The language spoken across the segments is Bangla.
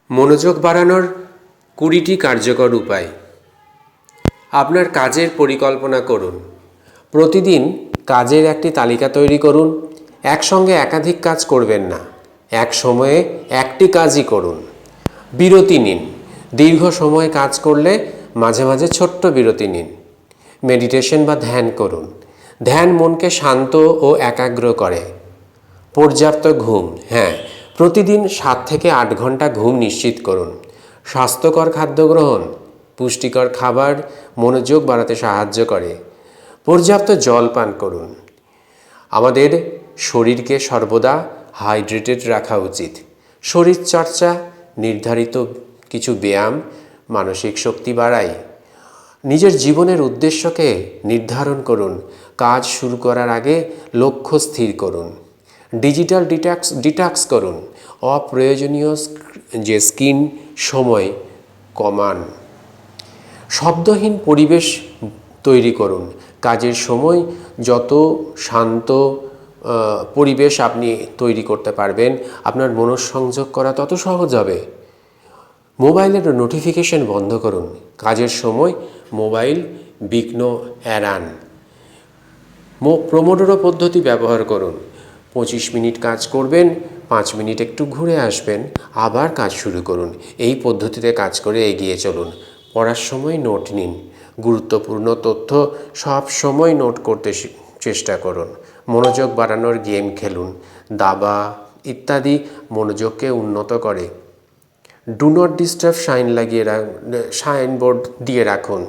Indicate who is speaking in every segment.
Speaker 1: মনোযোগ বাড়ানোর 20টি কার্যকর উপায়। আপনার কাজের পরিকল্পনা করুন। প্রতিদিন কাজের একটি তালিকা তৈরি করুন। একসঙ্গে একাধিক কাজ করবেন না, এক সময়ে একটি কাজই করুন। বিরতি নিন। দীর্ঘ সময় কাজ করলে মাঝে মাঝে ছোট্ট বিরতি নিন। মেডিটেশন বা ধ্যান করুন। ধ্যান মনকে শান্ত ও একাগ্র করে। পর্যাপ্ত ঘুম, প্রতিদিন 7 থেকে 8 ঘন্টা ঘুম নিশ্চিত করুন। স্বাস্থ্যকর খাদ্য গ্রহণ, পুষ্টিকর খাবার মনোযোগ বাড়াতে সাহায্য করে। পর্যাপ্ত জল পান করুন। আমাদের শরীরকে সর্বদা হাইড্রেটেড রাখা উচিত। শরীরচর্চা, নির্ধারিত কিছু ব্যায়াম মানসিক শক্তি বাড়ায়। নিজের জীবনের উদ্দেশ্যকে নির্ধারণ করুন। কাজ শুরু করার আগে লক্ষ্য স্থির করুন। ডিজিটাল ডিটক্স করুন। অপ্রয়োজনীয় যে স্ক্রিন সময় কমান। শব্দহীন পরিবেশ তৈরি করুন। কাজের সময় যত শান্ত পরিবেশ আপনি তৈরি করতে পারবেন, আপনার মনঃসংযোগ করা তত সহজ হবে। মোবাইলের নোটিফিকেশন বন্ধ করুন। কাজের সময় মোবাইল বিঘ্ন এড়ান। প্রোমোডোরো পদ্ধতি ব্যবহার করুন। 25 মিনিট কাজ করবেন, 5 মিনিট একটু ঘুরে আসবেন, আবার কাজ শুরু করুন। এই পদ্ধতিতে কাজ করে এগিয়ে চলুন। পড়ার সময় নোট নিন। গুরুত্বপূর্ণ তথ্য সব সময় নোট করতে চেষ্টা করুন। মনোযোগ বাড়ানোর গেম খেলুন। দাবা ইত্যাদি মনোযোগকে উন্নত করে। ডু নট ডিস্টার্ব সাইনবোর্ড দিয়ে রাখুন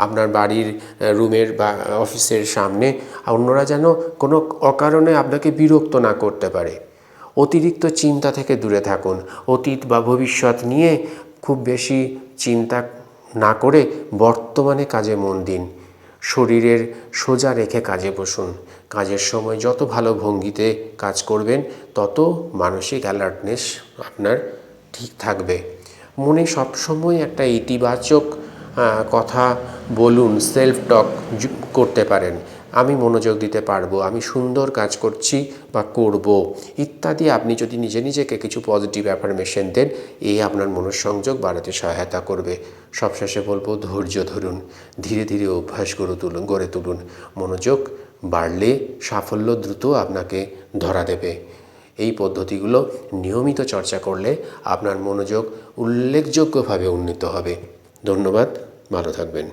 Speaker 1: আপনার বাড়ির রুমের বা অফিসের সামনে, অন্যরা যেন কোনো অকারণে আপনাকে বিরক্ত না করতে পারে। অতিরিক্ত চিন্তা থেকে দূরে থাকুন। অতীত বা ভবিষ্যৎ নিয়ে খুব বেশি চিন্তা না করে বর্তমানে কাজে মন দিন। শরীরের সোজা রেখে কাজে বসুন। কাজের সময় যত ভালো ভঙ্গিতে কাজ করবেন, তত মানসিক অ্যালার্টনেস আপনার ঠিক থাকবে। মনে সবসময় একটা ইতিবাচক কথা বলুন। সেলফ টক করতে পারেন। আমি মনোযোগ দিতে পারবো, আমি সুন্দর কাজ করছি বা করব ইত্যাদি। আপনি যদি নিজেকে কিছু পজিটিভ অ্যাফার্মেশন দেন, আপনার মনঃসংযোগ বাড়াতে সহায়তা করবে। সবশেষে বলবো, ধৈর্য ধরুন। ধীরে ধীরে অভ্যাস গড়ে তুলুন। মনোযোগ বাড়লে সাফল্য দ্রুত আপনাকে ধরা দেবে। এই পদ্ধতিগুলো নিয়মিত চর্চা করলে আপনার মনোযোগ উল্লেখযোগ্যভাবে উন্নীত হবে। ধন্যবাদ, ভালো থাকবেন।